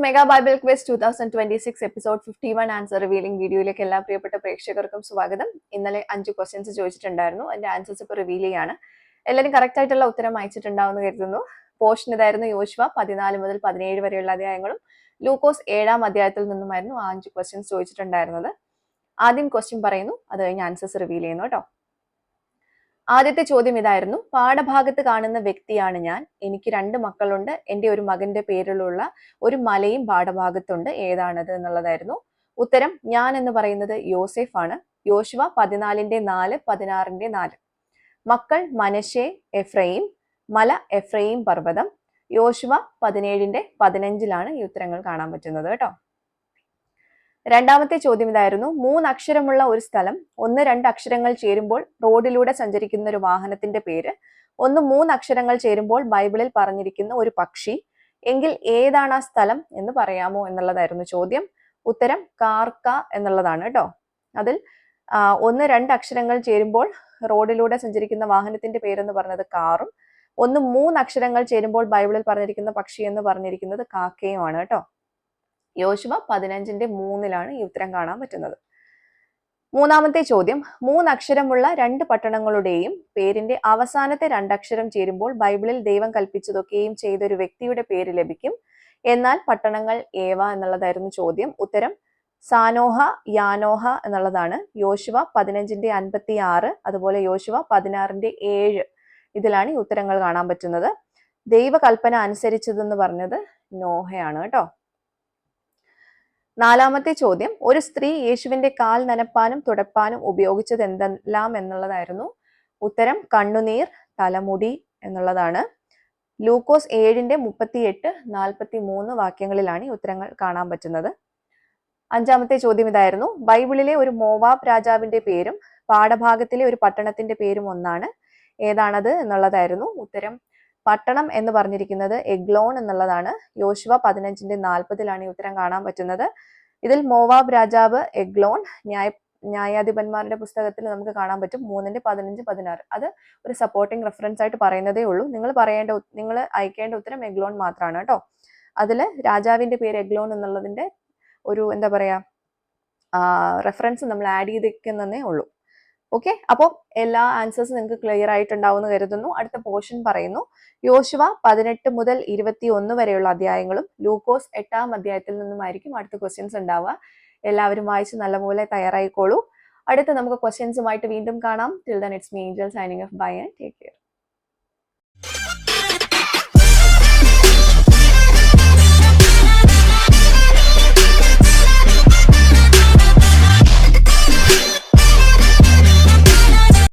Mega Bible quiz 2026 episode 51 answer revealing വീഡിയോയിലേക്ക് എല്ലാ പ്രിയപ്പെട്ട പ്രേക്ഷകർക്കും സ്വാഗതം. ഇന്നലെ 5 ക്വസ്റ്റ്യൻസ് ചോദിച്ചിട്ടുണ്ടായിരുന്നു. അതിന്റെ ആൻസേഴ്സ് ഇപ്പോൾ റിവീൽ ചെയ്യാണ്. എല്ലാവരും കറക്റ്റ് ആയിട്ടുള്ള ഉത്തരം അയച്ചിട്ടുണ്ടാവുമെന്ന് കരുതുന്നു. പോർഷൻ ഇതായിരുന്നു: യോശുവ 14 മുതൽ 17 വരെയുള്ള അധ്യായങ്ങളും ലൂക്കോസ് 7-ാം അധ്യായത്തിൽ നിന്നുമായിരുന്നു 5 ക്വസ്റ്റ്യൻസ് ചോദിച്ചിട്ടുണ്ടായിരുന്നത്. ആദ്യം ക്വസ്റ്റ്യൻ പറയുന്നു, അത് കഴിഞ്ഞ് ആൻസേഴ്സ് റിവീൽ ചെയ്യുന്നു കേട്ടോ. ആദ്യത്തെ ചോദ്യം ഇതായിരുന്നു: പാഠഭാഗത്ത് കാണുന്ന വ്യക്തിയാണ് ഞാൻ, എനിക്ക് 2 മക്കളുണ്ട്, എൻ്റെ ഒരു മകന്റെ പേരിലുള്ള ഒരു മലയും പാഠഭാഗത്തുണ്ട്, ഏതാണത് എന്നുള്ളതായിരുന്നു. ഉത്തരം ഞാൻ എന്ന് പറയുന്നത് യോസെഫ് ആണ്. യോശുവ 14:4, 16:4. മക്കൾ മനശ്ശെ, എഫ്രൈം, മല എഫ്രൈം പർവ്വതം. യോശുവ 17:15 ഈ ഉത്തരങ്ങൾ കാണാൻ പറ്റുന്നത് കേട്ടോ. രണ്ടാമത്തെ ചോദ്യം ഇതായിരുന്നു: 3 അക്ഷരമുള്ള ഒരു സ്ഥലം, 1-2 അക്ഷരങ്ങൾ ചേരുമ്പോൾ റോഡിലൂടെ സഞ്ചരിക്കുന്ന ഒരു വാഹനത്തിന്റെ പേര്, 3 അക്ഷരങ്ങൾ ചേരുമ്പോൾ ബൈബിളിൽ പറഞ്ഞിരിക്കുന്ന ഒരു പക്ഷി, എങ്കിൽ ഏതാണ് ആ സ്ഥലം എന്ന് പറയാമോ എന്നുള്ളതായിരുന്നു ചോദ്യം. ഉത്തരം കാർക്ക എന്നുള്ളതാണ് കേട്ടോ. അതിൽ 1-2 അക്ഷരങ്ങൾ ചേരുമ്പോൾ റോഡിലൂടെ സഞ്ചരിക്കുന്ന വാഹനത്തിന്റെ പേരെന്ന് പറഞ്ഞത് കാറും, 3 അക്ഷരങ്ങൾ ചേരുമ്പോൾ ബൈബിളിൽ പറഞ്ഞിരിക്കുന്ന പക്ഷി എന്ന് പറഞ്ഞിരിക്കുന്നത് കാക്കയുമാണ് കേട്ടോ. യോശുവ 15:3 ഈ ഉത്തരം കാണാൻ പറ്റുന്നത്. മൂന്നാമത്തെ ചോദ്യം: 3 അക്ഷരമുള്ള 2 പട്ടണങ്ങളുടെയും പേരിന്റെ അവസാനത്തെ 2 അക്ഷരം ചേരുമ്പോൾ ബൈബിളിൽ ദൈവം കൽപ്പിച്ചതൊക്കെയും ചെയ്ത ഒരു വ്യക്തിയുടെ പേര് ലഭിക്കും, എന്നാൽ പട്ടണങ്ങൾ ഏവ എന്നുള്ളതായിരുന്നു ചോദ്യം. ഉത്തരം സാനോഹ, യാനോഹ എന്നുള്ളതാണ്. യോശുവ 15:56, അതുപോലെ യോശുവ 16:7 ഇതിലാണ് ഈ ഉത്തരങ്ങൾ കാണാൻ പറ്റുന്നത്. ദൈവകൽപ്പന അനുസരിച്ചതെന്ന് പറഞ്ഞത് നോഹയാണ് കേട്ടോ. നാലാമത്തെ ചോദ്യം: ഒരു സ്ത്രീ യേശുവിന്റെ കാൽ നനപ്പാനും തുടപ്പാനും ഉപയോഗിച്ചത് എന്തെല്ലാം എന്നുള്ളതായിരുന്നു. ഉത്തരം കണ്ണുനീർ, തലമുടി എന്നുള്ളതാണ്. ലൂക്കോസ് 7:38, 43 വാക്യങ്ങളിലാണ് ഈ ഉത്തരങ്ങൾ കാണാൻ പറ്റുന്നത്. അഞ്ചാമത്തെ ചോദ്യം ഇതായിരുന്നു: ബൈബിളിലെ ഒരു മോവാബ് രാജാവിന്റെ പേരും പാഠഭാഗത്തിലെ ഒരു പട്ടണത്തിന്റെ പേരും ഒന്നാണ്, ഏതാണത് എന്നുള്ളതായിരുന്നു. ഉത്തരം പട്ടണം എന്ന് പറഞ്ഞിരിക്കുന്നത് എഗ്ലോൺ എന്നുള്ളതാണ്. യോശുവ 15:40 ഈ ഉത്തരം കാണാൻ പറ്റുന്നത്. ഇതിൽ മോവാബ് രാജാവ് എഗ്ലോൺ ന്യായാധിപന്മാരുടെ പുസ്തകത്തിൽ നമുക്ക് കാണാൻ പറ്റും 3:15-16. അത് ഒരു സപ്പോർട്ടിംഗ് റെഫറൻസ് ആയിട്ട് പറയുന്നതേ ഉള്ളൂ. നിങ്ങൾ അയക്കേണ്ട ഉത്തരം എഗ്ലോൺ മാത്രമാണ് കേട്ടോ. അതിൽ രാജാവിന്റെ പേര് എഗ്ലോൺ എന്നുള്ളതിന്റെ ഒരു റെഫറൻസ് നമ്മൾ ആഡ് ചെയ്തിരിക്കുന്നതേ ഉള്ളൂ. ഓക്കെ, അപ്പോൾ എല്ലാ ആൻസേഴ്സും നിങ്ങൾക്ക് ക്ലിയർ ആയിട്ടുണ്ടാവും എന്ന് കരുതുന്നു. അടുത്ത പോർഷൻ പറയുന്നു: യോശുവ 18 മുതൽ 21 വരെയുള്ള അധ്യായങ്ങളും ലൂക്കോസ് 8-ാം അധ്യായത്തിൽ നിന്നുമായിരിക്കും അടുത്ത ക്വസ്റ്റ്യൻസ് ഉണ്ടാവുക. എല്ലാവരും വായിച്ച് നല്ലപോലെ തയ്യാറായിക്കോളൂ. അടുത്ത നമുക്ക് ക്വസ്റ്റ്യൻസുമായിട്ട് വീണ്ടും കാണാം. Till then it's me Angel signing off. Bye and take care.